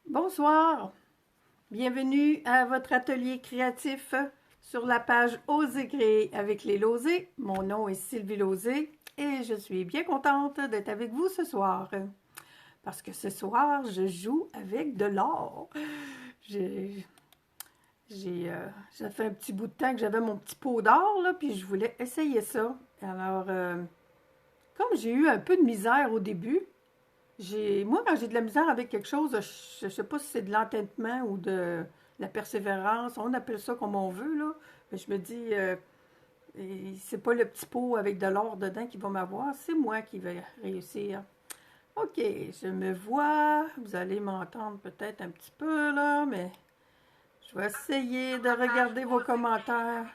Bonsoir, bienvenue à votre atelier créatif sur la page Oser créer avec les Lauzé. Mon nom est Sylvie Lauzé et je suis bien contente d'être avec vous ce soir. Parce que ce soir, je joue avec de l'or. Ça fait un petit bout de temps que j'avais mon petit pot d'or, là, puis je voulais essayer ça. Alors, comme j'ai eu un peu de misère au début, moi, quand j'ai de la misère avec quelque chose, je ne sais pas si c'est de l'entêtement ou de la persévérance, on appelle ça comme on veut, là. Mais je me dis, c'est pas le petit pot avec de l'or dedans qui va m'avoir, c'est moi qui vais réussir. OK, je me vois, vous allez m'entendre peut-être un petit peu, là, mais je vais essayer de regarder vos commentaires.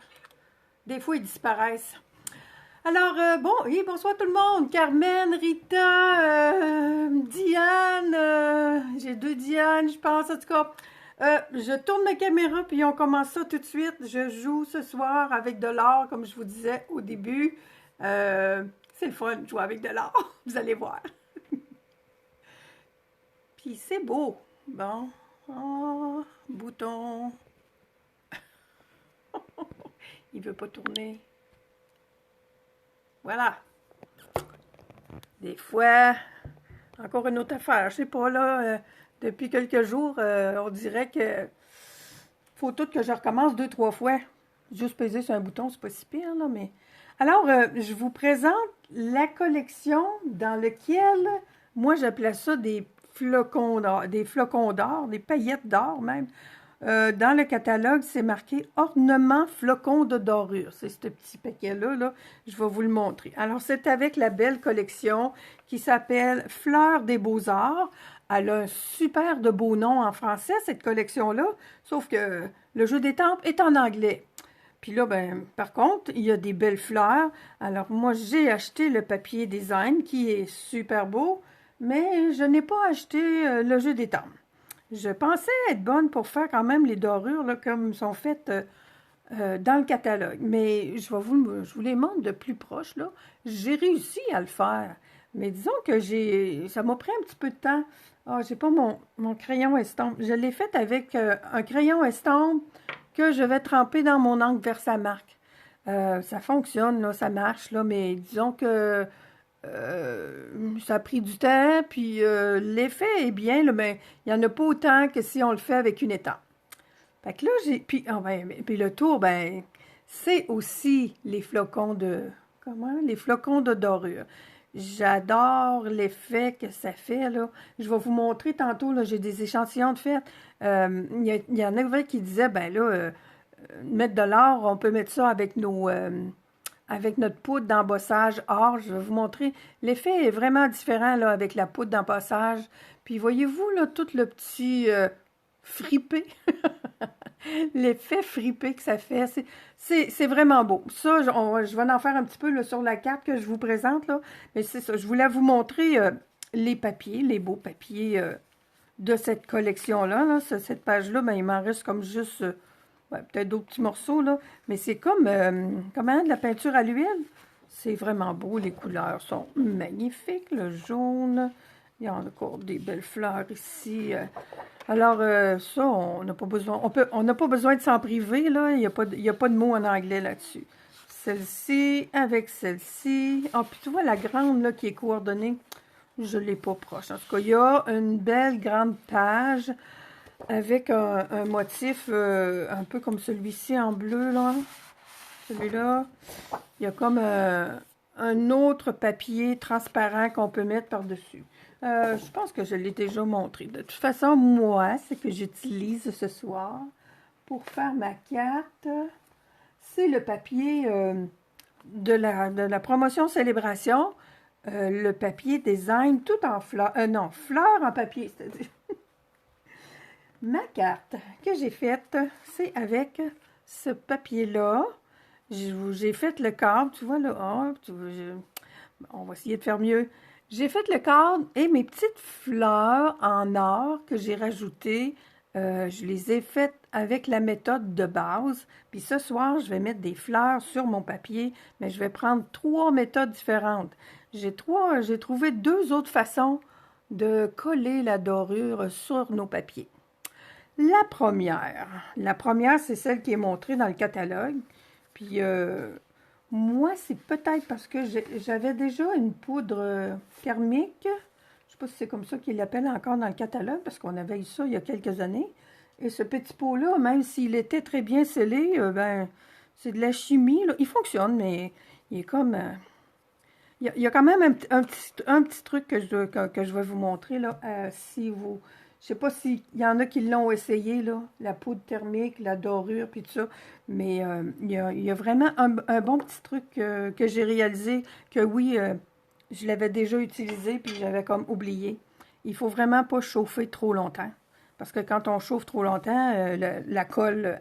Des fois, ils disparaissent. Alors, bon, oui, bonsoir tout le monde. Carmen, Rita, Diane, j'ai deux Diane, je pense, en tout cas. Je tourne ma caméra, puis on commence ça tout de suite. Je joue ce soir avec de l'or, comme je vous disais au début. C'est le fun de jouer avec de l'or, vous allez voir. Puis c'est beau. Bon. Oh, bouton. Il veut pas tourner. Voilà. Des fois, encore une autre affaire. Je sais pas, là, depuis quelques jours, on dirait que faut tout que je recommence 2, 3 fois. Juste peser sur un bouton, c'est pas si pire, là, mais... Alors, je vous présente la collection dans laquelle, moi, j'appelais ça des flocons d'or, des paillettes d'or même. Dans le catalogue, c'est marqué ornement flocons de dorure. C'est ce petit paquet-là, là. Je vais vous le montrer. Alors, c'est avec la belle collection qui s'appelle Fleurs des Beaux-Arts. Elle a un super de beau nom en français, cette collection-là, sauf que le jeu des temples est en anglais. Puis là, ben, par contre, il y a des belles fleurs. Alors, moi, j'ai acheté le papier design qui est super beau, mais je n'ai pas acheté le jeu des temples. Je pensais être bonne pour faire quand même les dorures là, comme sont faites dans le catalogue. Mais je vous les montre de plus proche, là. J'ai réussi à le faire. Mais disons que ça m'a pris un petit peu de temps. Ah, j'ai pas mon crayon estampe. Je l'ai fait avec un crayon estampe que je vais tremper dans mon encre Versamark. Ça fonctionne, là, ça marche, là, mais disons que ça a pris du temps, puis l'effet est bien, là, mais il n'y en a pas autant que si on le fait avec une étampe. Fait que là, puis le tour, ben, c'est aussi les flocons de, comment? Les flocons de dorure. J'adore l'effet que ça fait, là. Je vais vous montrer tantôt, là, j'ai des échantillons de fait. Il y en avait qui disaient, ben là, mettre de l'or, on peut mettre ça avec notre poudre d'embossage or. Je vais vous montrer. L'effet est vraiment différent là, avec la poudre d'embossage. Puis voyez-vous là, tout le petit fripé. L'effet fripé que ça fait. C'est vraiment beau. Ça, je vais en faire un petit peu là, sur la carte que je vous présente. Là. Mais c'est ça. Je voulais vous montrer les papiers, les beaux papiers de cette collection-là. Là. Cette page-là, ben, il m'en reste comme juste... ouais, peut-être d'autres petits morceaux, là. Mais c'est comme, comment, de la peinture à l'huile. C'est vraiment beau, les couleurs sont magnifiques. Le jaune, il y a encore des belles fleurs ici. Alors, ça, on n'a pas besoin, on n'a pas besoin de s'en priver, là. Il y a pas de mots en anglais là-dessus. Celle-ci avec celle-ci. Ah, puis tu vois, la grande, là, qui est coordonnée, je ne l'ai pas proche. En tout cas, il y a une belle grande page avec un motif un peu comme celui-ci en bleu, là. Celui-là, il y a comme un autre papier transparent qu'on peut mettre par-dessus. Je pense que je l'ai déjà montré. De toute façon, moi, ce que j'utilise ce soir pour faire ma carte, c'est le papier de la promotion célébration, le papier design tout en fleurs, non, fleurs en papier, c'est-à-dire. Ma carte que j'ai faite, c'est avec ce papier-là. J'ai fait le cadre, tu vois là. On va essayer de faire mieux. J'ai fait le cadre et mes petites fleurs en or que j'ai rajoutées, je les ai faites avec la méthode de base. Puis ce soir, je vais mettre des fleurs sur mon papier, mais je vais prendre 3 méthodes différentes. J'ai trouvé 2 autres façons de coller la dorure sur nos papiers. La première, c'est celle qui est montrée dans le catalogue. Puis, moi, c'est peut-être parce que j'avais déjà une poudre thermique. Je ne sais pas si c'est comme ça qu'ils l'appellent encore dans le catalogue, parce qu'on avait eu ça il y a quelques années. Et ce petit pot-là, même s'il était très bien scellé, ben, c'est de la chimie, là. Il fonctionne, mais il est comme... il y a quand même un petit truc que je vais vous montrer, là, si vous... Je sais pas s'il y en a qui l'ont essayé, là, la poudre thermique, la dorure, puis tout ça, mais il y a vraiment un bon petit truc que j'ai réalisé, que oui, je l'avais déjà utilisé, puis j'avais comme oublié. Il faut vraiment pas chauffer trop longtemps, parce que quand on chauffe trop longtemps, la colle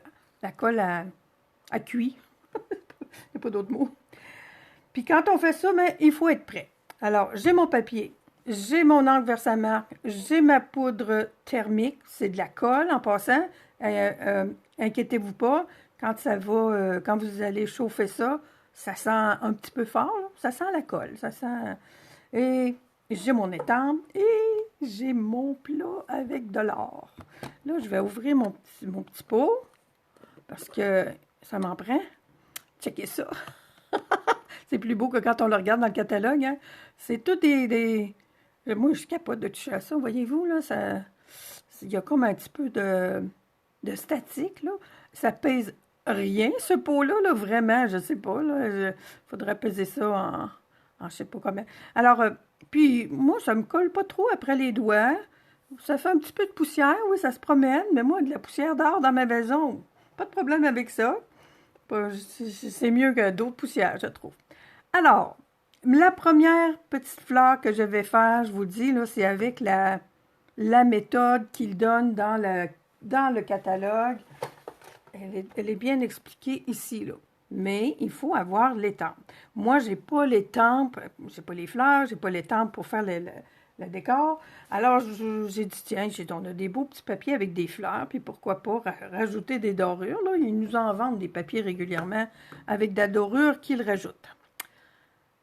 a cuit. Il n'y a pas d'autre mot. Puis quand on fait ça, ben, il faut être prêt. Alors, j'ai mon papier, j'ai mon encre Versamark, j'ai ma poudre thermique, c'est de la colle en passant. Inquiétez-vous pas, quand quand vous allez chauffer ça, ça sent un petit peu fort, là. Ça sent la colle, ça sent... Et j'ai mon étampe et j'ai mon plat avec de l'or. Là, je vais ouvrir mon petit pot parce que ça m'en prend. Checkez ça. C'est plus beau que quand on le regarde dans le catalogue. Hein? C'est tout des... Moi, je capote de toucher à ça, voyez-vous, là, ça... Il y a comme un petit peu de statique, là. Ça pèse rien, ce pot-là, là, vraiment, je sais pas, là. Faudrait peser ça en je sais pas combien. Alors, puis, moi, ça me colle pas trop après les doigts. Ça fait un petit peu de poussière, oui, ça se promène, mais moi, de la poussière d'or dans ma maison, pas de problème avec ça. C'est mieux que d'autres poussières, je trouve. Alors, la première petite fleur que je vais faire, je vous dis, là, c'est avec la méthode qu'il donne dans le catalogue. Elle est bien expliquée ici, là. Mais il faut avoir l'étampe. Moi, j'ai pas l'étampe, j'ai pas les fleurs, j'ai pas l'étampe pour faire le décor. Alors, j'ai dit, tiens, on a des beaux petits papiers avec des fleurs, puis pourquoi pas rajouter des dorures, là. Ils nous en vendent des papiers régulièrement avec de la dorure qu'ils rajoutent.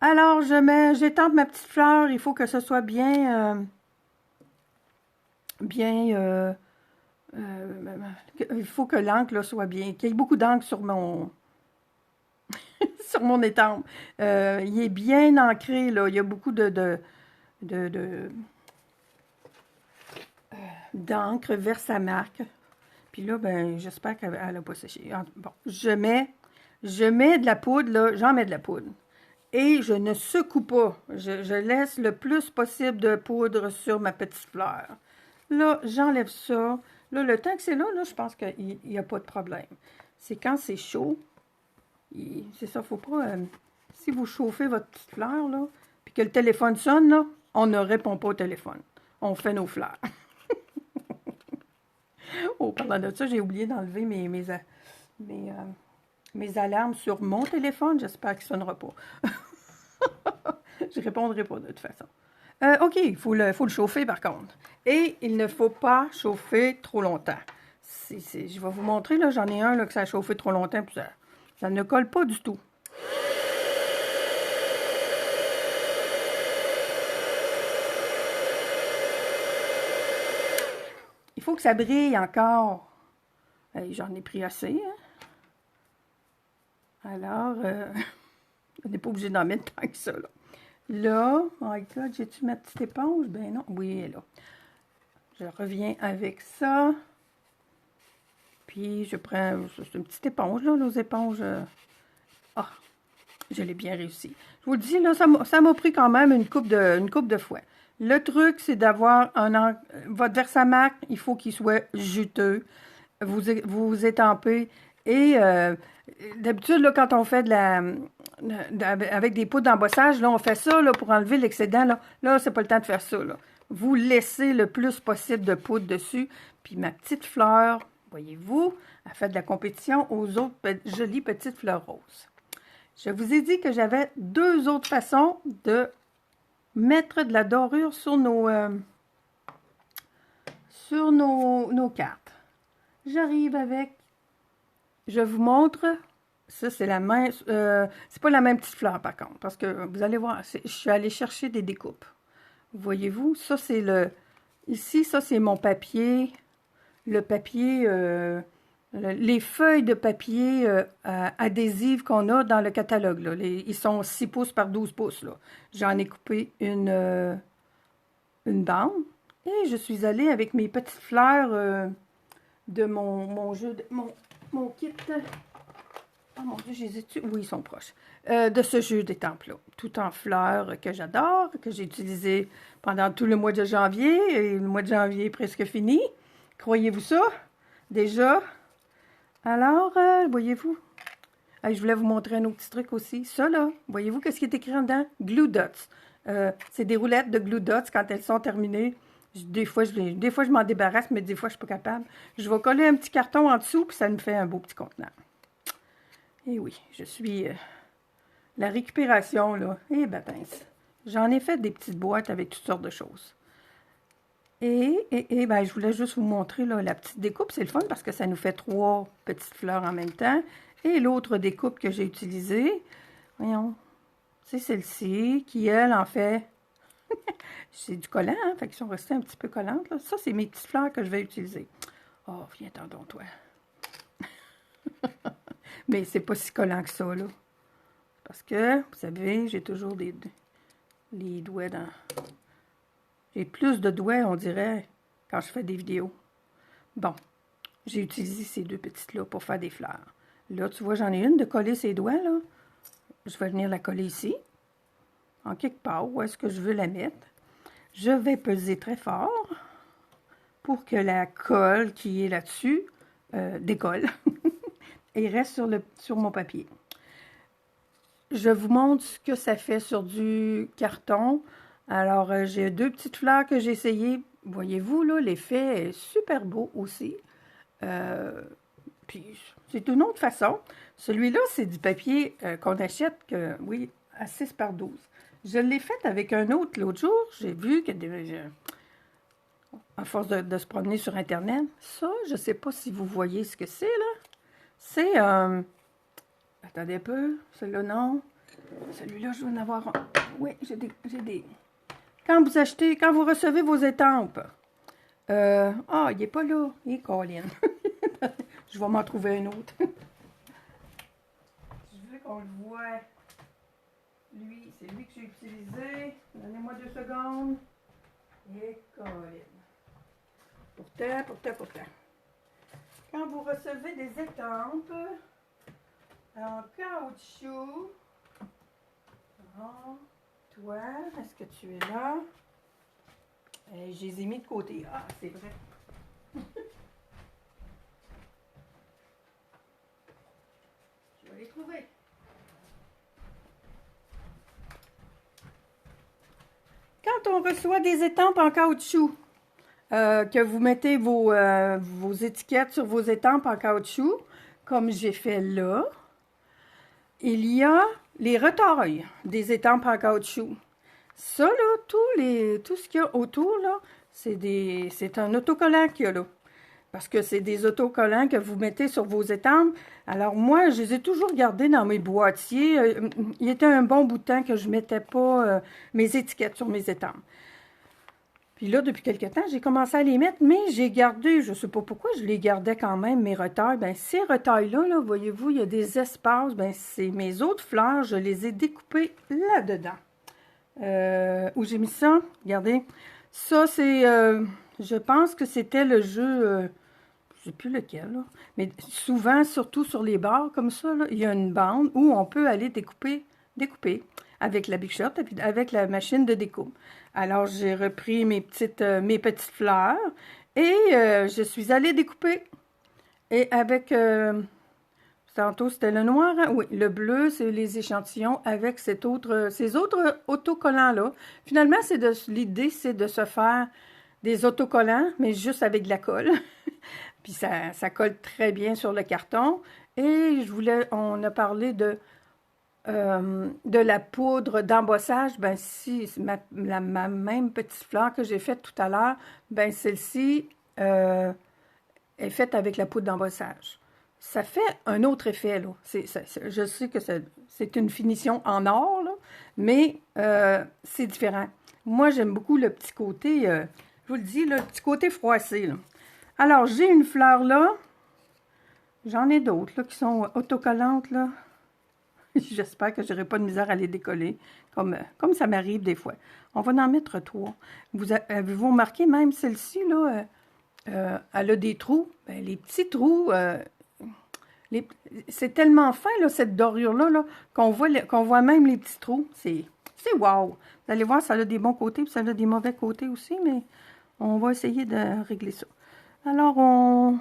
Alors, j'étampe ma petite fleur. Il faut que ce soit bien... il faut que l'encre soit bien... Qu'il y ait beaucoup d'encre sur mon... sur mon étampe. Il est bien ancré, là. Il y a beaucoup d'encre Versamark. Puis là, ben, j'espère qu'elle n'a pas séché. Bon, je mets de la poudre, là. J'en mets de la poudre. Et je ne secoue pas. Je laisse le plus possible de poudre sur ma petite fleur. Là, j'enlève ça. Là, le temps que c'est là, je pense qu'il n'y a pas de problème. C'est quand c'est chaud. C'est ça, faut pas... si vous chauffez votre petite fleur, là, puis que le téléphone sonne, là, on ne répond pas au téléphone. On fait nos fleurs. Oh, parlant de ça, j'ai oublié d'enlever mes alarmes sur mon téléphone. J'espère qu'il ne sonnera pas. Je ne répondrai pas de toute façon. OK, il faut le chauffer par contre. Et il ne faut pas chauffer trop longtemps. Je vais vous montrer, là, j'en ai un là, que ça a chauffé trop longtemps, puis ça ne colle pas du tout. Il faut que ça brille encore. J'en ai pris assez, hein? Alors, on n'est pas obligé d'en mettre tant que ça, là. Là, oh my God, j'ai-tu ma petite éponge? Ben non, oui, elle est là. Je reviens avec ça. Puis, je prends, c'est une petite éponge, là, nos éponges. Ah, je l'ai bien réussi. Je vous le dis, là, ça m'a pris quand même une coupe de fois. Le truc, c'est d'avoir votre Versamark, il faut qu'il soit juteux. Vous étampez. Et d'habitude, là, quand on fait avec des poudres d'embossage, là, on fait ça là, pour enlever l'excédent. Là, c'est pas le temps de faire ça. Là. Vous laissez le plus possible de poudre dessus. Puis ma petite fleur, voyez-vous, elle fait de la compétition aux autres jolies petites fleurs roses. Je vous ai dit que j'avais deux autres façons de mettre de la dorure sur nos cartes. J'arrive avec... Je vous montre... Ça, c'est la même... c'est pas la même petite fleur, par contre, parce que vous allez voir, je suis allée chercher des découpes. Voyez-vous, ça c'est le... Ici, ça c'est mon papier. Le papier... les feuilles de papier adhésives qu'on a dans le catalogue. Là. Ils sont 6 pouces par 12 pouces. J'en ai coupé une bande. Et je suis allée avec mes petites fleurs de mon jeu, mon kit. Oh mon Dieu, j'ai dit, oui, ils sont proches. De ce jeu d'étampes-là. Tout en fleurs que j'adore, que j'ai utilisé pendant tout le mois de janvier. Et le mois de janvier est presque fini. Croyez-vous ça? Déjà? Alors, voyez-vous? Je voulais vous montrer un autre petit truc aussi. Ça, là, voyez-vous qu'est-ce qui est écrit en dedans? Glue Dots. C'est des roulettes de Glue Dots quand elles sont terminées. Des fois, je m'en débarrasse, mais des fois, je ne suis pas capable. Je vais coller un petit carton en dessous, puis ça nous fait un beau petit contenant. Et oui, je suis... la récupération, là, eh ben pince. J'en ai fait des petites boîtes avec toutes sortes de choses. Et ben, je voulais juste vous montrer là, la petite découpe. C'est le fun parce que ça nous fait 3 petites fleurs en même temps. Et l'autre découpe que j'ai utilisée, voyons, c'est celle-ci qui, elle, en fait... c'est du collant, hein? Fait qu'ils sont restés un petit peu collantes. Là. Ça, c'est mes petites fleurs que je vais utiliser. Oh, viens-t'en donc, toi. Mais c'est pas si collant que ça, là. Parce que, vous savez, j'ai toujours les doigts dans... J'ai plus de doigts, on dirait, quand je fais des vidéos. Bon, j'ai utilisé ces 2 petites-là pour faire des fleurs. Là, tu vois, j'en ai une de coller ses doigts, là. Je vais venir la coller ici. En quelque part, où est-ce que je veux la mettre. Je vais peser très fort pour que la colle qui est là-dessus décolle et reste sur mon papier. Je vous montre ce que ça fait sur du carton. Alors, j'ai 2 petites fleurs que j'ai essayées. Voyez-vous, là, l'effet est super beau aussi. Puis, c'est une autre façon. Celui-là, c'est du papier qu'on achète, oui, à 6 par 12. Je l'ai fait avec un autre l'autre jour. J'ai vu que, à force de se promener sur Internet, ça, je ne sais pas si vous voyez ce que c'est, là. C'est, attendez un peu, celui-là, non. Celui-là, je vais en avoir un. Oui, j'ai des... Quand vous recevez vos étampes, il n'est pas là. Il est Colin. Je vais m'en trouver un autre. Je veux qu'on le voit. Lui, c'est lui que j'ai utilisé. Donnez-moi 2 secondes. Et Colin. Pourtant. Quand vous recevez des étampes en caoutchouc, toi, est-ce que tu es là? Je les ai mis de côté. Ah, c'est vrai. Je vais les trouver. Quand on reçoit des étampes en caoutchouc, que vous mettez vos étiquettes sur vos étampes en caoutchouc, comme j'ai fait là, il y a les retailles des étampes en caoutchouc. Ça, là, tout ce qu'il y a autour, là, c'est un autocollant qu'il y a là. Parce que c'est des autocollants que vous mettez sur vos étampes. Alors moi, je les ai toujours gardés dans mes boîtiers. Il était un bon bout de temps que je ne mettais pas mes étiquettes sur mes étampes. Puis là, depuis quelques temps, j'ai commencé à les mettre, mais j'ai gardé, je ne sais pas pourquoi, je les gardais quand même, mes retailles. Bien, ces retailles-là, là, voyez-vous, il y a des espaces. Bien, c'est mes autres fleurs, je les ai découpées là-dedans. Où j'ai mis ça? Regardez. Ça, c'est, je pense que c'était le jeu, je ne sais plus lequel, là. Mais souvent, surtout sur les bords comme ça, là, il y a une bande où on peut aller découper avec la Big Shot, avec la machine de découpe. Alors, j'ai repris mes petites fleurs et je suis allée découper. Et avec, tantôt c'était le noir, hein? Oui, le bleu, c'est les échantillons avec ces autres autocollants-là. Finalement, l'idée, c'est de se faire des autocollants, mais juste avec de la colle. Puis ça colle très bien sur le carton. Et on a parlé de la poudre d'embossage. Ben si, ma même petite fleur que j'ai faite tout à l'heure, ben celle-ci est faite avec la poudre d'embossage. Ça fait un autre effet, là. Je sais que c'est une finition en or, là, mais c'est différent. Moi, j'aime beaucoup le petit côté, je vous le dis, le petit côté froissé, là. Alors, j'ai une fleur là. J'en ai d'autres là, qui sont autocollantes, là. J'espère que je n'aurai pas de misère à les décoller, comme ça m'arrive des fois. On va en mettre 3. Avez-vous remarqué, même celle-ci, là, elle a des trous. Ben, les petits trous, c'est tellement fin, là, cette dorure-là, là, qu'on voit même les petits trous. C'est wow! Vous allez voir, ça a des bons côtés, puis ça a des mauvais côtés aussi, mais on va essayer de régler ça. Alors, on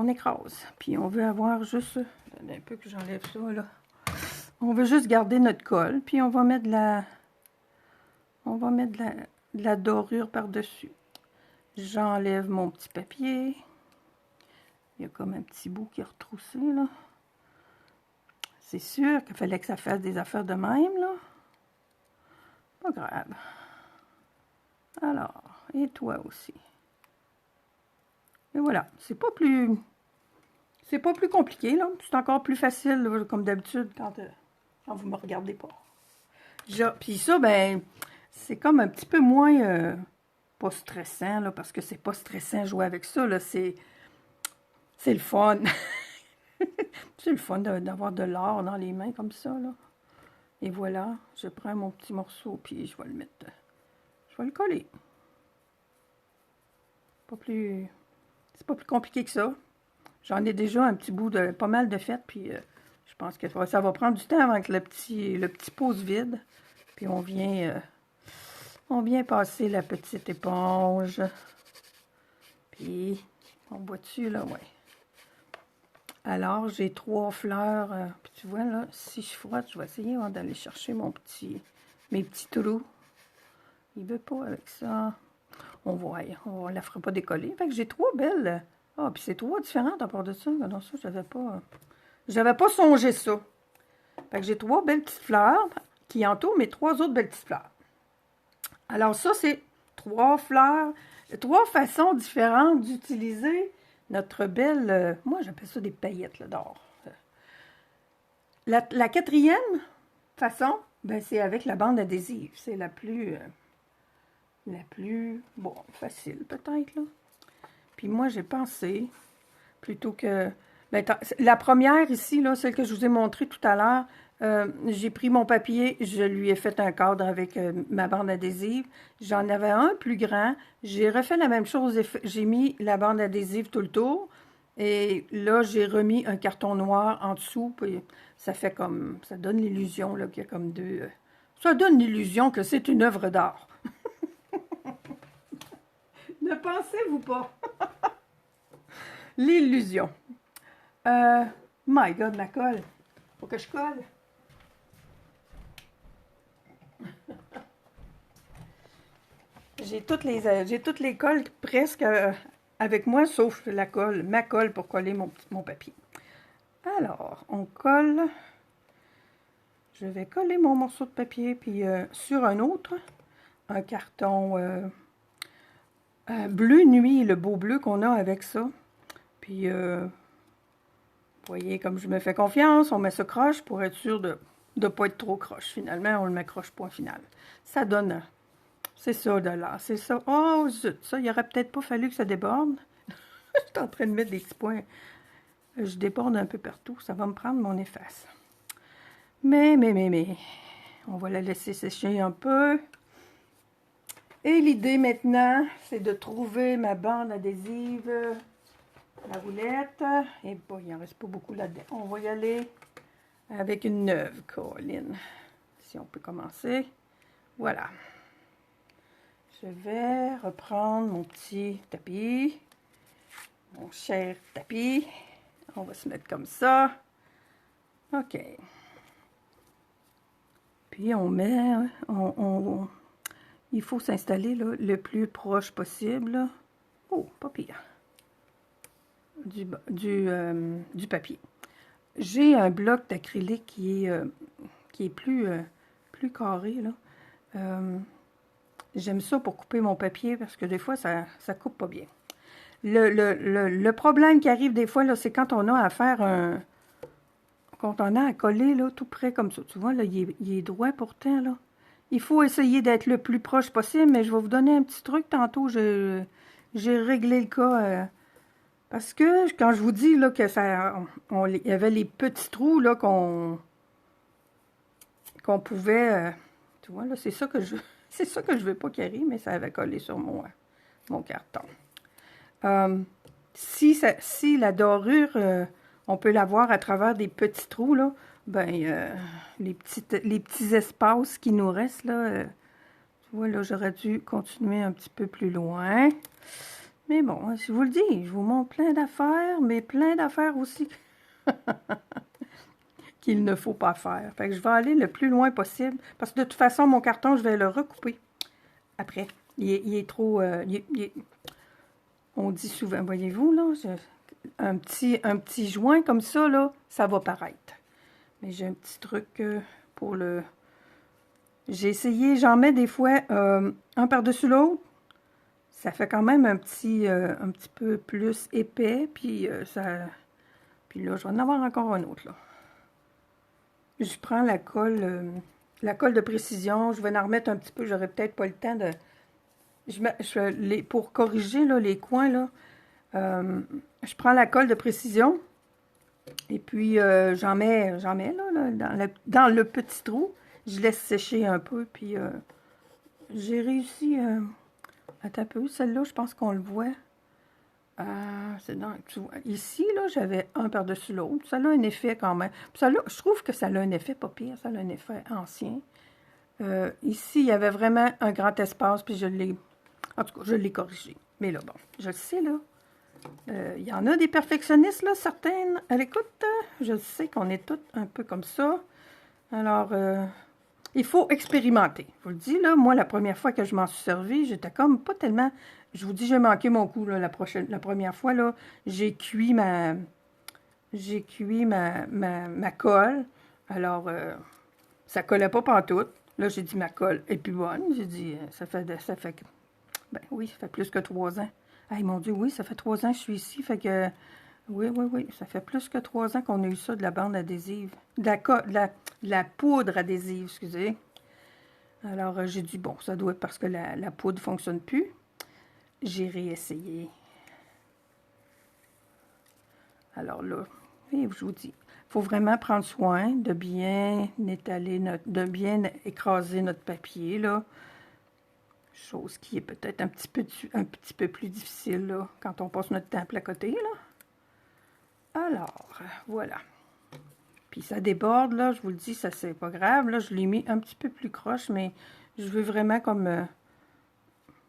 écrase. Puis on veut avoir juste... un peu que j'enlève ça, là. On veut juste garder notre colle. Puis on va mettre de la... de la dorure par-dessus. J'enlève mon petit papier. Il y a comme un petit bout qui est retroussé, là. C'est sûr qu'il fallait que ça fasse des affaires de même, là. Pas grave. Alors, et toi aussi. Et voilà, c'est pas plus compliqué, là. C'est encore plus facile, là, comme d'habitude, quand vous me regardez pas. Puis ça, ben, c'est comme un petit peu moins, pas stressant, là, parce que c'est pas stressant jouer avec ça, là. C'est le fun. C'est le fun d'avoir de l'or dans les mains comme ça, là. Et voilà, je prends mon petit morceau, puis je vais le mettre, je vais le coller. C'est pas plus compliqué que ça. J'en ai déjà un petit bout de pas mal de fait, puis je pense que ça va prendre du temps avant que le petit pot se vide. Puis on vient passer la petite éponge. Puis on voit dessus, là, ouais. Alors, j'ai 3 fleurs. Puis tu vois, là, si je frotte, je vais essayer d'aller chercher mes petits trous. Il veut pas avec ça. On la fera pas décoller. Fait que j'ai 3 belles. Ah, puis c'est 3 différentes à part de ça. Non, ça, j'avais pas songé ça. Fait que j'ai 3 belles petites fleurs qui entourent mes 3 autres belles petites fleurs. Alors ça, c'est 3 fleurs, 3 façons différentes d'utiliser notre belle... moi, j'appelle ça des paillettes d'or. La 4e façon, ben, c'est avec la bande adhésive. C'est la plus bon, facile peut-être, là. Puis moi, j'ai pensé, plutôt que... Ben, la première ici, là, celle que je vous ai montrée tout à l'heure, j'ai pris mon papier, je lui ai fait un cadre avec ma bande adhésive. J'en avais un plus grand. J'ai refait la même chose. J'ai mis la bande adhésive tout le tour. Et là, j'ai remis un carton noir en dessous. Puis ça fait comme... Ça donne l'illusion qu'il y a comme deux... ça donne l'illusion que c'est une œuvre d'art. Ne pensez-vous pas? L'illusion. My God, ma colle. Faut que je colle. J'ai toutes les colles presque avec moi, sauf la colle, ma colle pour coller mon papier. Alors, on colle. Je vais coller mon morceau de papier, puis sur un autre, un carton bleu nuit, le beau bleu qu'on a avec ça. Puis, vous voyez, comme je me fais confiance, on met ça croche pour être sûr de ne pas être trop croche. Finalement, on le met croche point final. Ça donne... C'est ça de là, c'est ça. Oh, zut, ça, il aurait peut-être pas fallu que ça déborde. Je suis en train de mettre des petits points. Je déborde un peu partout, ça va me prendre mon efface. Mais, on va la laisser sécher un peu. Et l'idée maintenant, c'est de trouver ma bande adhésive, la roulette. Et bon, il n'en reste pas beaucoup là-dedans. On va y aller avec une neuve, Colline. Si on peut commencer. Voilà. Je vais reprendre mon petit tapis, mon cher tapis. On va se mettre comme ça. OK. Puis on met, il faut s'installer le plus proche possible. Là. Oh, pas pire. Du papier. J'ai un bloc d'acrylique qui est plus carré, là. J'aime ça pour couper mon papier parce que des fois, ça coupe pas bien. Le problème qui arrive des fois, là, c'est quand on a à faire quand on a à coller, là, tout près comme ça. Tu vois, là, il est droit pourtant, là. Il faut essayer d'être le plus proche possible, mais je vais vous donner un petit truc. Tantôt, j'ai réglé le cas. Parce que quand je vous dis là, que ça, il y avait les petits trous là, qu'on pouvait... tu vois, là, c'est ça que je c'est ça que je veux pas qu'il arrive, mais ça avait collé sur mon carton. Si la dorure, on peut la voir à travers des petits trous, là, ben, les petits espaces qui nous restent, là, tu vois, là, j'aurais dû continuer un petit peu plus loin. Mais bon, je vous le dis, je vous montre plein d'affaires, mais plein d'affaires aussi qu'il ne faut pas faire. Fait que je vais aller le plus loin possible, parce que de toute façon, mon carton, je vais le recouper après. Il est trop... on dit souvent, voyez-vous, là, un petit joint comme ça, là, ça va paraître. Mais j'ai un petit truc pour le... J'ai essayé, j'en mets des fois un par-dessus l'autre. Ça fait quand même un petit peu plus épais, puis puis là, je vais en avoir encore un autre, là. Je prends la colle de précision. Je vais en remettre un petit peu. J'aurais peut-être pas le temps de... pour corriger là, les coins, là, je prends la colle de précision. Et puis, j'en mets là, dans le petit trou. Je laisse sécher un peu. Puis, j'ai réussi... attends un peu. Celle-là, je pense qu'on le voit. Ici, là, j'avais un par-dessus l'autre. Ça a un effet quand même. Je trouve que ça a un effet pas pire. Ça a un effet ancien. Ici, il y avait vraiment un grand espace, puis en tout cas, je l'ai corrigé. Mais là, bon, je le sais, là. Il y en a des perfectionnistes, là, certaines. À l'écoute, je sais qu'on est tous un peu comme ça. Alors, il faut expérimenter. Je vous le dis, là, moi, la première fois que je m'en suis servi, j'étais comme pas tellement... Je vous dis, j'ai manqué mon coup, là, la première fois, là. J'ai cuit ma colle. Alors, ça collait pas pantoute. Là, j'ai dit, ma colle est plus bonne. J'ai dit, ben oui, ça fait plus que 3 ans. Hey, mon Dieu, oui, ça fait 3 ans que je suis ici. Fait que, oui, ça fait plus que 3 ans qu'on a eu ça, de la bande adhésive. De la poudre adhésive, excusez. Alors, j'ai dit, bon, ça doit être parce que la poudre ne fonctionne plus. J'ai réessayé. Alors là, je vous dis, il faut vraiment prendre soin de bien étaler de bien écraser notre papier, là. Chose qui est peut-être un petit peu plus difficile, là, quand on passe notre temps à placoter, là. Alors, voilà. Puis ça déborde, là, je vous le dis, ça c'est pas grave. Là, je l'ai mis un petit peu plus croche, mais je veux vraiment comme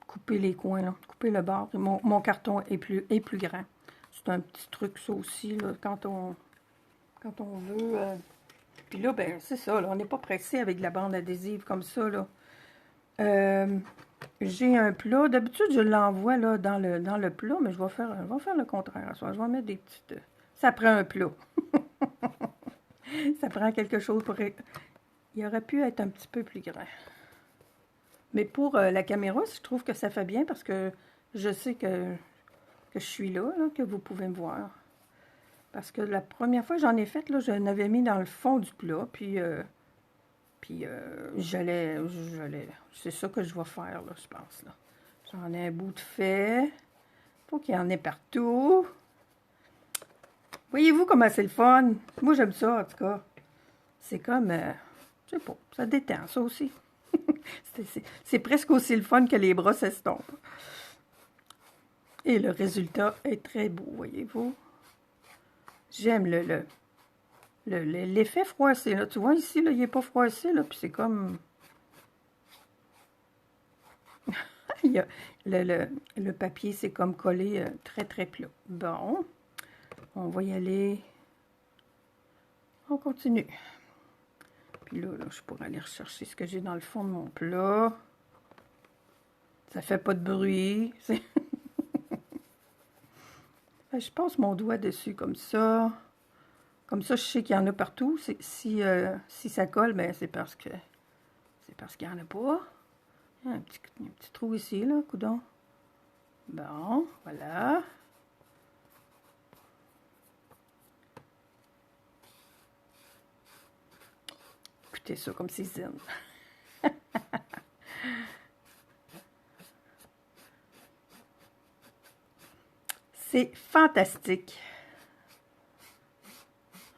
couper les coins, là, couper le bord. Mon carton est plus grand. C'est un petit truc, ça aussi, là, quand on veut... Puis là, ben, c'est ça, là, on n'est pas pressé avec de la bande adhésive comme ça, là. J'ai un plat. D'habitude, je l'envoie, là, dans le plat, mais je vais faire le contraire. Je vais mettre des petites... Ça prend un plat. Ça prend quelque chose pour... Il aurait pu être un petit peu plus grand. Mais pour la caméra, je trouve que ça fait bien parce que je sais que je suis là, que vous pouvez me voir. Parce que la première fois que j'en ai fait, là, je l'avais mis dans le fond du plat, puis c'est ça que je vais faire, là, je pense, là. J'en ai un bout de fait. Faut qu'il y en ait partout. Voyez-vous comment c'est le fun? Moi, j'aime ça, en tout cas. C'est comme, je sais pas, ça détend, ça aussi. C'est presque aussi le fun que les bras s'estompent. Et le résultat est très beau, voyez-vous. J'aime l'effet froissé, là. Tu vois, ici, là, il n'est pas froissé, là, puis c'est comme... il y a le papier, c'est comme collé très, très plat. Bon, on va y aller. On continue. Puis là, je pourrais aller rechercher ce que j'ai dans le fond de mon plat. Ça fait pas de bruit. Je passe mon doigt dessus comme ça. Comme ça, je sais qu'il y en a partout. Si ça colle, ben c'est parce qu'il n'y en a pas. Il y a un petit trou ici, là, coudonc. Bon, voilà. Écoutez ça comme c'est zen. C'est fantastique.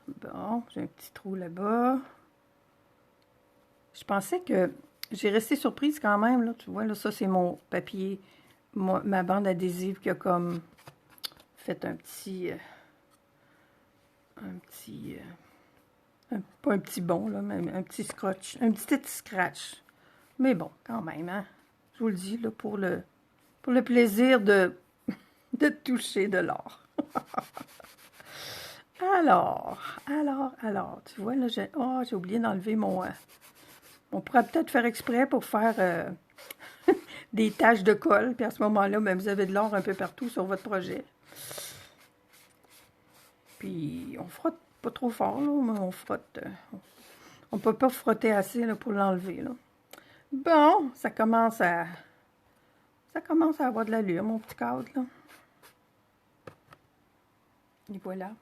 Bon, j'ai un petit trou là-bas. Je pensais que... J'ai resté surprise quand même, là. Tu vois, là, ça, c'est mon papier, ma bande adhésive qui a comme fait un petit... pas un petit bond, là, mais un petit scratch. Un petit scratch. Mais bon, quand même, hein. Je vous le dis, là, pour le plaisir de toucher de l'or. Alors, tu vois, là, j'ai oublié d'enlever mon... on pourrait peut-être faire exprès pour faire des taches de colle, puis à ce moment-là, ben, vous avez de l'or un peu partout sur votre projet. Puis, on frotte pas trop fort, là, mais on frotte... on peut pas frotter assez là, pour l'enlever, là. Bon, ça commence à avoir de l'allure, mon petit cadre, là. Et voilà.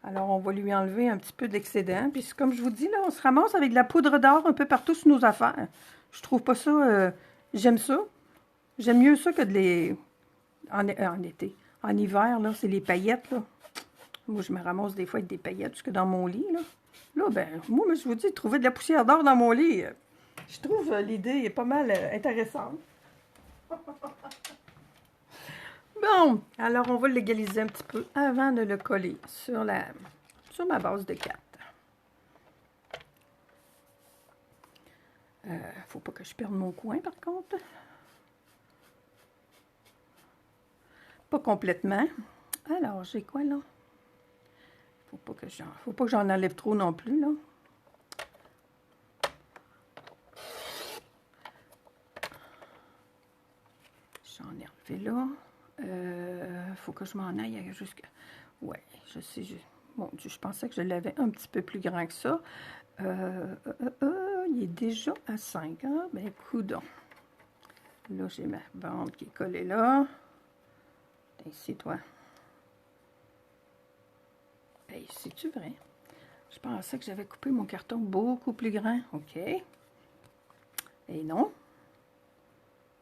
Alors, on va lui enlever un petit peu d'excédent. Puis, comme je vous dis, là, on se ramasse avec de la poudre d'or un peu partout sur nos affaires. Je trouve pas ça... j'aime ça. J'aime mieux ça que de les... En été. En hiver, là, c'est les paillettes, là. Moi, je me ramasse des fois avec des paillettes jusque dans mon lit, là. Là, ben, moi, je vous dis, trouver de la poussière d'or dans mon lit, je trouve l'idée est pas mal intéressante. Bon, alors on va l'égaliser un petit peu avant de le coller sur ma base de cartes. Faut pas que je perde mon coin par contre. Pas complètement. Alors, j'ai quoi là? Faut pas que j'en enlève trop non plus là. J'en ai enlevé là. Faut que je m'en aille jusqu'à... Ouais, je sais. Mon Dieu, je pensais que je l'avais un petit peu plus grand que ça. Il est déjà à 5. Hein? Ben, coudonc. Là, j'ai ma bande qui est collée là. Ici, toi. Ben, c'est-tu vrai? Je pensais que j'avais coupé mon carton beaucoup plus grand. OK. Et non.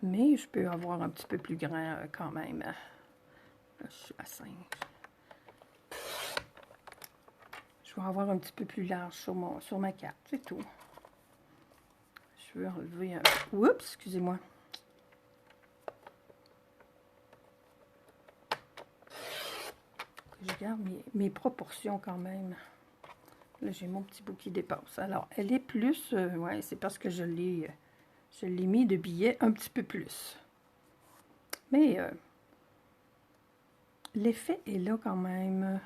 Mais je peux avoir un petit peu plus grand quand même. Là, je suis à 5. Je vais avoir un petit peu plus large sur ma carte. C'est tout. Je veux enlever un... Oups, excusez-moi. Je garde mes proportions quand même. Là, j'ai mon petit bout qui dépasse. Alors, elle est plus... ouais, c'est parce que je l'ai mis de billets un petit peu plus. Mais l'effet est là quand même.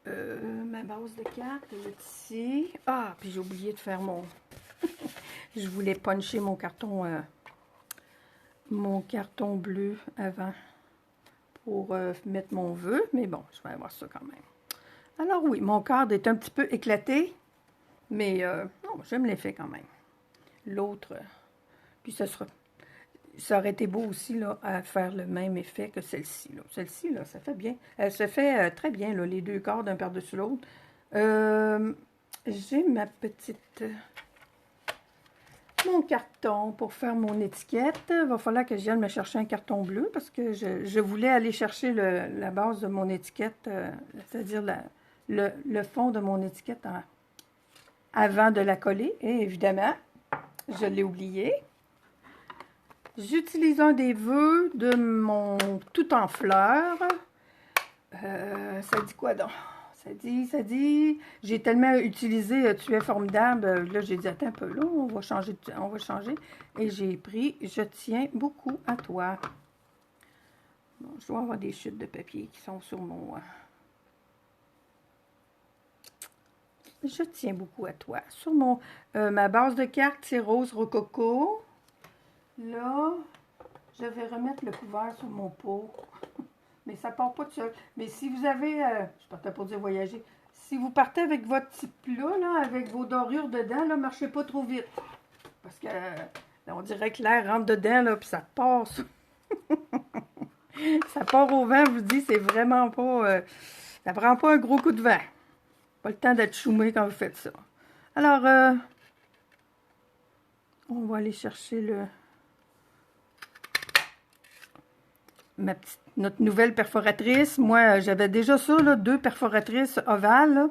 Ma base de cartes est ici. Ah, puis j'ai oublié de faire mon... je voulais puncher mon carton bleu avant pour mettre mon vœu. Mais bon, je vais avoir ça quand même. Alors oui, mon cadre est un petit peu éclaté. Mais non, j'aime l'effet quand même. L'autre, puis ça aurait été beau aussi là, à faire le même effet que celle-ci. Celle-ci, là, ça fait bien. Elle se fait très bien, là, les deux cordes, un par-dessus l'autre. J'ai ma petite... mon carton pour faire mon étiquette. Il va falloir que je vienne me chercher un carton bleu parce que je voulais aller chercher la base de mon étiquette, c'est-à-dire le fond de mon étiquette avant de la coller. Et évidemment, je l'ai oublié. J'utilise un des vœux de mon tout en fleurs. Ça dit quoi donc? Ça dit, j'ai tellement utilisé Tu es formidable. Là, j'ai dit, attends un peu, là, on va changer. Et j'ai pris Je tiens beaucoup à toi. Bon, je dois avoir des chutes de papier qui sont sur mon... Je tiens beaucoup à toi. Sur ma base de cartes, c'est Rose Rococo. Là, je vais remettre le couvert sur mon pot. Mais ça part pas tout seul. Mais si vous avez, je partais pour dire voyager, si vous partez avec votre petit plat, là, avec vos dorures dedans, là, marchez pas trop vite. Parce que, là, on dirait que l'air rentre dedans, là, puis ça passe. Ça part au vent, je vous dis, c'est vraiment pas, ça prend pas un gros coup de vent. Pas le temps d'être choumé quand vous faites ça. Alors, on va aller chercher notre nouvelle perforatrice. Moi, j'avais déjà ça, là, 2 perforatrices ovales. Là.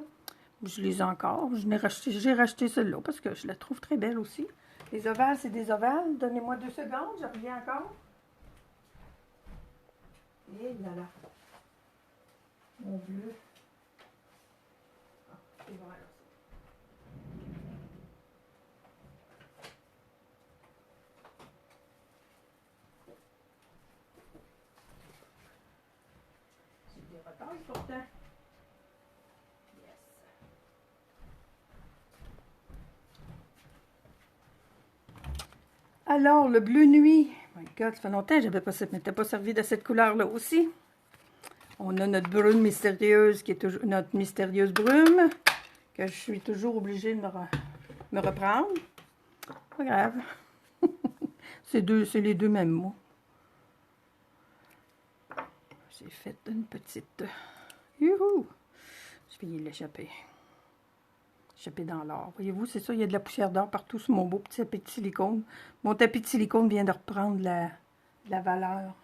Je les ai encore. J'ai racheté celle-là parce que je la trouve très belle aussi. Les ovales, c'est des ovales. Donnez-moi 2 secondes, je reviens encore. Et là là. Mon bleu. Ah, c'est voilà. J'ai des retards pourtant. Yes. Alors, le bleu nuit. Oh my God, ça fait longtemps que je m'étais pas servi de cette couleur-là aussi. On a notre brume mystérieuse, qui est toujours notre mystérieuse brume, que je suis toujours obligée de me reprendre. Pas grave. C'est les deux mêmes mots. J'ai fait une petite... Youhou! Je vais y l'échapper. Échapper dans l'or. Voyez-vous, c'est ça, il y a de la poussière d'or partout sur mon beau petit tapis de silicone. Mon tapis de silicone vient de reprendre de la valeur.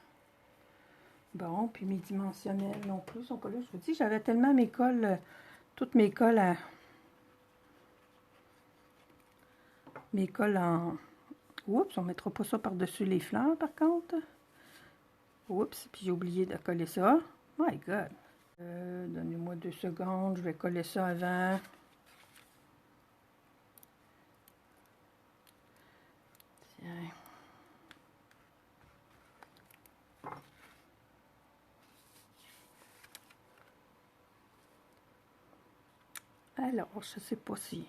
Bon, puis mes dimensionnels non plus sont pas là. Je vous dis, j'avais tellement mes cols, toutes mes cols en... Oups, on ne mettra pas ça par-dessus les fleurs, par contre. Oups, puis j'ai oublié de coller ça. My God. Donnez-moi 2 secondes, je vais coller ça avant. Tiens. Alors, je ne sais pas s'il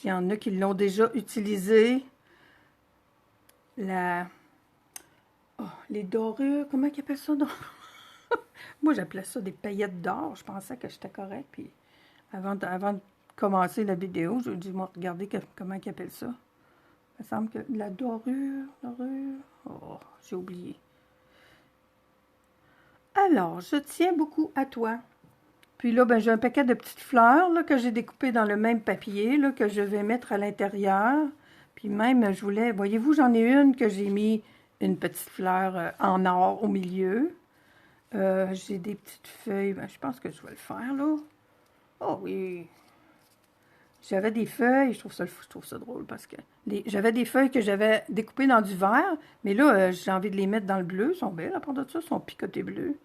y en a qui l'ont déjà utilisé. Les dorures, comment ils appellent ça? Moi, j'appelais ça des paillettes d'or. Je pensais que j'étais correct. Puis, avant de commencer la vidéo, je dis, moi, regardez comment ils appellent ça. Il me semble que la dorure. Oh, j'ai oublié. Alors, je tiens beaucoup à toi. Puis là, ben, j'ai un paquet de petites fleurs là, que j'ai découpées dans le même papier là, que je vais mettre à l'intérieur. Puis même, je voulais, voyez-vous, j'en ai une que j'ai mis une petite fleur en or au milieu. J'ai des petites feuilles. Ben, je pense que je vais le faire, là. Oh oui! J'avais des feuilles, je trouve ça drôle parce que j'avais des feuilles que j'avais découpées dans du vert, mais là, j'ai envie de les mettre dans le bleu. Ils sont belles, à part de ça, ils sont picotés bleus.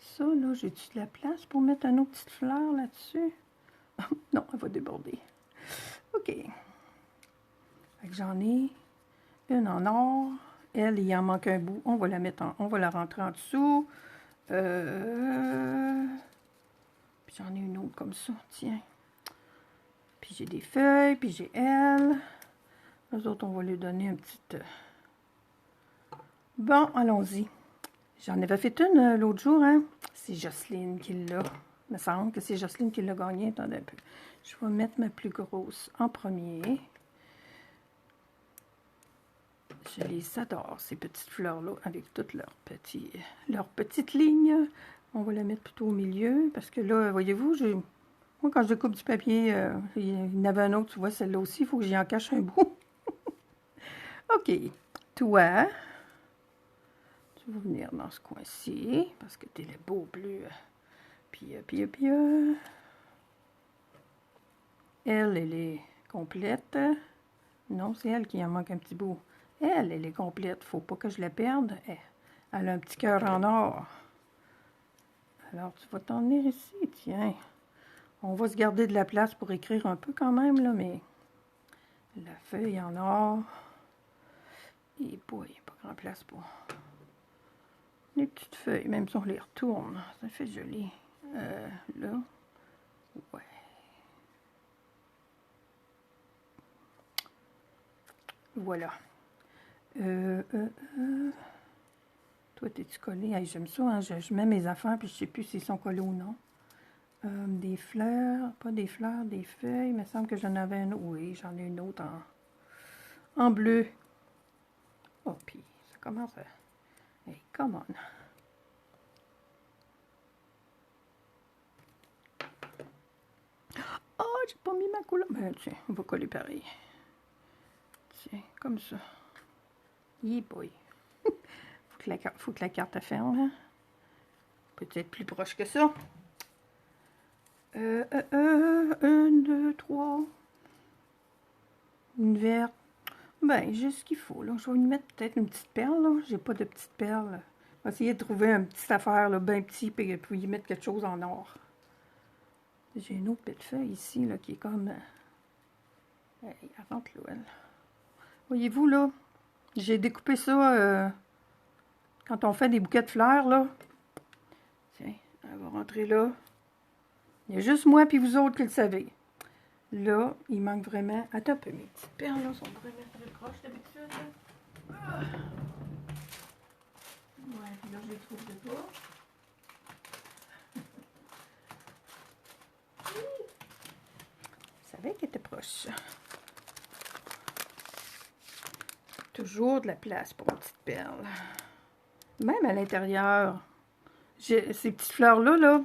Ça, là, j'ai-tu de la place pour mettre une autre petite fleur là-dessus? Non, elle va déborder. OK. J'en ai une en or. Elle, il en manque un bout. On va la mettre on va la rentrer en dessous. Puis j'en ai une autre comme ça, tiens. Puis j'ai des feuilles, puis j'ai elle. Les autres, on va lui donner un petit... Bon, allons-y. J'en avais fait une l'autre jour, hein. C'est Jocelyne qui l'a. Il me semble que c'est Jocelyne qui l'a gagné. Attendez un peu. Je vais mettre ma plus grosse en premier. Je les adore, ces petites fleurs-là, avec toutes leurs petites lignes. On va la mettre plutôt au milieu, parce que là, voyez-vous, moi, quand je coupe du papier, il y en avait un autre, tu vois, celle-là aussi, il faut que j'y en cache un bout. OK. Toi, tu vas venir dans ce coin-ci, parce que t'es le beau bleu. Puis, elle est complète. Non, c'est elle qui en manque un petit bout. Elle est complète. Faut pas que je la perde. Elle a un petit cœur en or. Alors, tu vas t'en venir ici, tiens. On va se garder de la place pour écrire un peu quand même, là, mais la feuille en or. Et boy, il n'y a pas grand place pour les petites feuilles, même si on les retourne. Ça fait joli. Là, ouais. Voilà. Toi, t'es-tu collé? Hey, j'aime ça, hein? Je mets mes affaires, puis je sais plus s'ils sont collés ou non. Des fleurs, pas des fleurs, des feuilles. Il me semble que j'en avais une. Oui, j'en ai une autre en bleu. Oh, puis ça commence à... Hey, come on! Oh, j'ai pas mis ma couleur. Ben, tiens, on va coller pareil. Tiens, comme ça. Yeah boy. Faut que la carte ferme. Hein? Peut-être plus proche que ça. 1, 2, 3. Une verte. Ben, j'ai ce qu'il faut, là. Je vais lui mettre peut-être une petite perle, là. J'ai pas de petite perle. Je vais essayer de trouver une petite affaire, là, bien petit, puis y mettre quelque chose en or. J'ai une autre belle feuille ici, là, qui est comme... elle rentre là, elle. Voyez-vous, là, j'ai découpé ça quand on fait des bouquets de fleurs, là. Tiens, elle va rentrer là. Il y a juste moi puis vous autres qui le savez. Là, il manque vraiment... Attends un peu, mes petites perles, là, sont vraiment très proches d'habitude. Ah. Ouais, puis là, je les trouverai pas. Je savais qu'elle était proche. Toujours de la place pour une petite perle. Même à l'intérieur. Ces petites fleurs-là, là,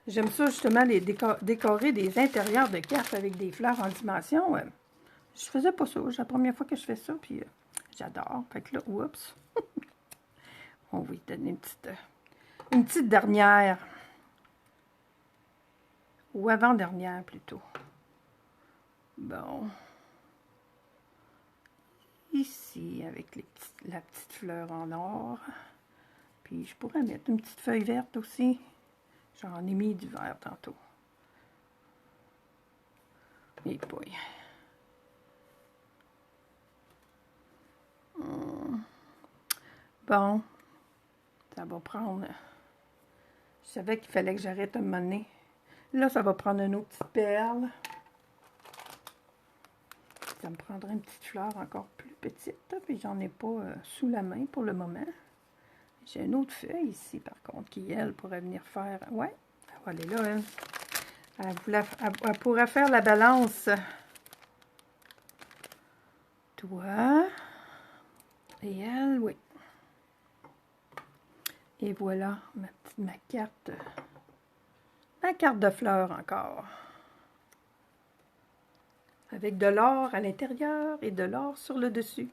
j'aime ça justement les décorer des intérieurs de cartes avec des fleurs en dimension. Je faisais pas ça. C'est la première fois que je fais ça, puis j'adore. Fait que là, oups. On va lui donner une petite dernière. Ou avant-dernière, plutôt. Bon. Ici, avec la petite fleur en or. Puis, je pourrais mettre une petite feuille verte aussi. J'en ai mis du vert tantôt. Et boy. Bon. Ça va prendre... Je savais qu'il fallait que j'arrête un moment donné. Là, ça va prendre une autre petite perle. Ça me prendrait une petite fleur encore plus petite. Puis j'en ai pas sous la main pour le moment. J'ai une autre feuille ici, par contre, qui, elle, pourrait venir faire... Ouais, elle va aller là, elle. Elle pourrait faire la balance. Toi. Et elle, oui. Et voilà, ma carte. Ma carte de fleurs encore. Avec de l'or à l'intérieur et de l'or sur le dessus.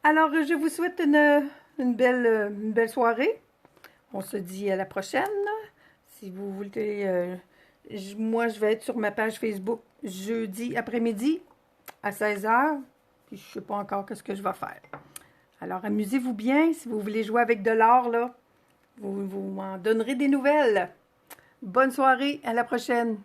Alors, je vous souhaite une belle soirée. On se dit à la prochaine. Si vous voulez, moi, je vais être sur ma page Facebook jeudi après-midi à 16 h. Puis, je ne sais pas encore ce que je vais faire. Alors, amusez-vous bien. Si vous voulez jouer avec de l'or, là, vous m'en donnerez des nouvelles. Bonne soirée. À la prochaine.